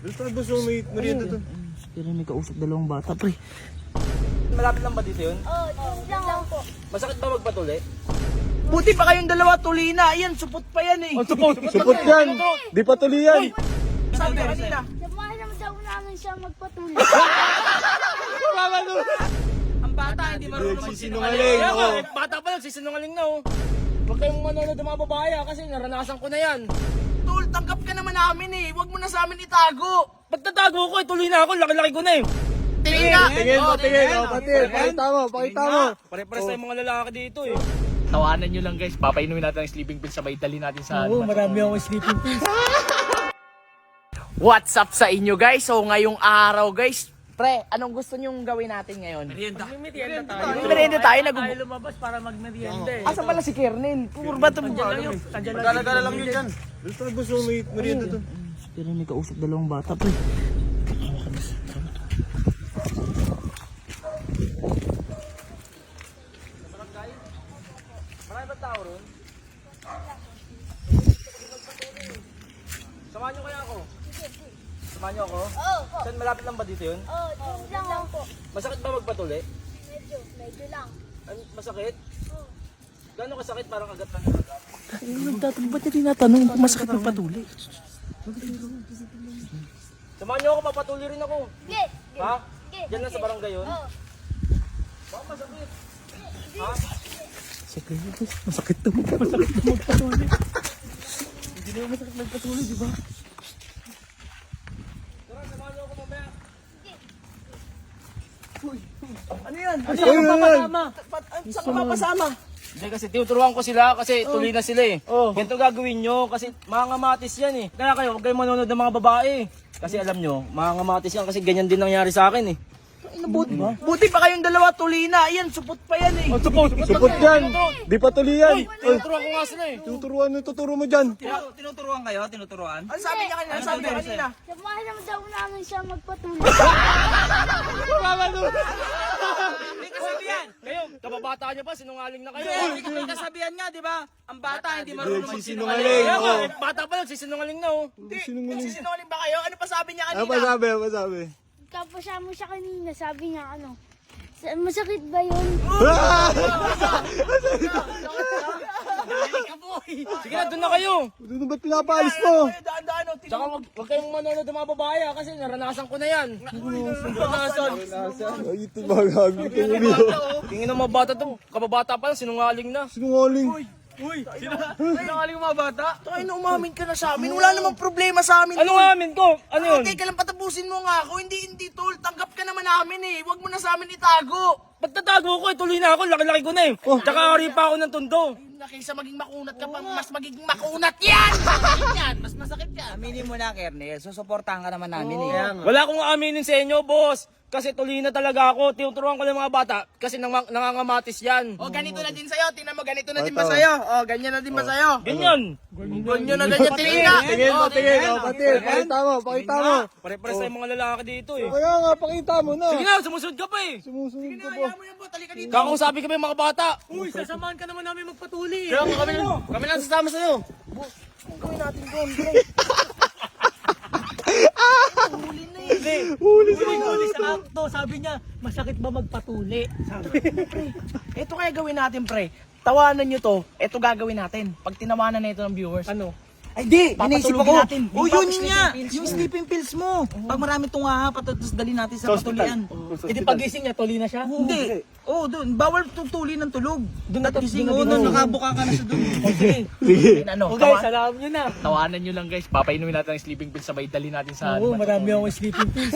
Doon tayo boss, may merienda doon. Pero may kausap dalawang bata, pre. Malapit lang ba dito yun? Diyan lang po. Masakit ba magpatuli? Buti pa kayong dalawa tuli na. Ayan, supot pa yan eh. Supot yan! Di pa tuloy yan! Sabi niya kanina. Samahan naman daw namin siya magpatuloy. Ang bata hindi marunong Nagsisinungaling, Kaya nga, oo. bata pa lang, sisinungaling na oh. Huwag kayong manonood ng mga babae kasi naranasan ko na yan. Tol, tanggap ka naman namin eh. Huwag mo na sa amin itago. Pagtatago ko, tuloy na ako, laki-laki ko na eh. Tingin nga. Tingin mo, tingin. O, patil, pakita mo, pakita mo. Pare-pares tayong mga lalaki dito eh. Tawanan nyo lang guys, papainumin natin ang sleeping pills sabay dali natin sa marami akong sleeping pills. What's up sa inyo guys? So ngayong araw guys, pre, anong gusto nyong gawin natin ngayon? Merienda. Merienda tayo, Tayo lumabas para magmerienda eh. Asa pala si Kernel? Puro ba ito mo? Magdala lang yun dyan. Doon tayo boss, may merienda doon. Pero may kausap dalawang bata, pre. Marami ba tao ron? Samahan nyo kaya ako? Samahan nyo ako? Oo. Saan malapit lang ba dito yun? Diyan lang po. Masakit ba magpatuli? Medyo lang. Masakit? Gano'ng kasakit? Parang agad lang. Nagtatanong, ba't niya tinatanong kung masakit magpatuli? Samahan nyo ako, mapatuli rin ako. Sige. Ha? Diyan lang sa barangay yun? Oo. Baka masakit. Ha? Masakit na magpatuli. Hindi naman masakit magpatuli, di ba? Tara, samahan nyo ako mamaya. Ano yan? Ano yan? Saan ka mapasama? Hindi kasi tinuturuan ko sila kasi tuloy na sila eh. Ganito gagawin nyo kasi mga ngamatis yan eh. Kaya kayo, huwag kayong manonood ng mga babae. Kasi alam nyo, mga ngamatis yan kasi ganyan din nangyari sa akin eh. Buti pa kayong dalawa tuli na. Ayan, supot pa yan eh. Supot yan! Di pa tuloy yan! Tinuturuan ko nga sila eh. Tuturuan mo, tuturo mo dyan. Tinuturuan kayo? Tinuturuan? Ano sabi niya kanina? Ano sabi niya kanina? Samahan naman daw namin siya magpatuloy. May kasabihan. Kayo, kababata nyo pa, sinungaling na kayo. May kasabihan nga, di ba? Ang bata hindi marunong Nagsisinungaling, Kaya nga, oo. bata pa lang, sisinungaling na oh. Hindi, nagsisinungaling ba kayo? Ano pa sabi niya Ano kanina? pa sabi? Ano pa sabi? Kapasama siya kanina, sabi niya masakit ba yun? Sige na, doon na kayo. Doon ba't pinapaalis mo? Daan-daan oh. Tsaka huwag kayong manonood ng mga babae kasi naranasan ko na yan. Naranasan. Ay, ito ba gagawin ito mo? Tingin ng mga bata to, kababata pa lang, sinungaling na. Sinungaling. Sinungaling mga bata? Tayo na umamin ka na sa amin. Wala namang problema sa amin. Ano nga amin ko? Ano yun? Teka lang, patapusin mo nga ako. Hindi, tol. Tanggap ka naman namin eh. Huwag mo na sa amin itago. Pagtatago ko, tuloy na ako, laki-laki ko na eh. Tsaka hari pa ako ng tondo. Na kaysa maging makunat ka pa, mas magiging makunat yan! Yan, mas masakit yan. Aminin mo na, Kernel. Susuportahan ka naman namin eh. Wala akong aminin sa inyo, boss. Kasi tuloy na talaga ako. Tinuturuan ko lang mga bata kasi nangangamatis yan. O, ganito na din sa'yo. Tingnan mo, ganito na din ba sa'yo? O, ganyan na din ba sa'yo? Ganyan. Ganyan na ganyan. Tingin nga. Tingin mo, O, tingin. tingin. O, patil, pakita mo, pakita mo. Pare-pares tayong mga lalaki dito eh. Kaya nga, pakita mo na. Sige na, sumusunod ka pa eh. Sumusunod ka po. Kaya mo yan po, talika dito. Kakausapin kami mga bata. Uy, sasamahan ka naman namin magpatuli. Kaya kami lang sasama sa'yo. Ang gawin natin doon, Huli sa akto, sabi niya, masakit ba magpatuli? Ito kaya gawin natin, pre. Tawanan nyo to. Ito gagawin natin. Pag tinawanan na ito ng viewers. Ano? Ay di, iniisip Papatulogin ako. natin. Oh, Yung yun sleeping nga. pills Yung mo. sleeping pills mo. Pag marami tunga, patatos dali natin sa patulian. Hindi pagising niya, tuli na siya. Hindi. Oh, doon. Bawal tutuli ng tulog. Doon na- gising. doon Oh, na doon. din. Nakabuka ka na sa doon. Sige. Ano? Okay, salam nyo na. Tawanan nyo lang guys. Papainumin natin ang sleeping pills sabay dali natin sa... marami akong sleeping pills.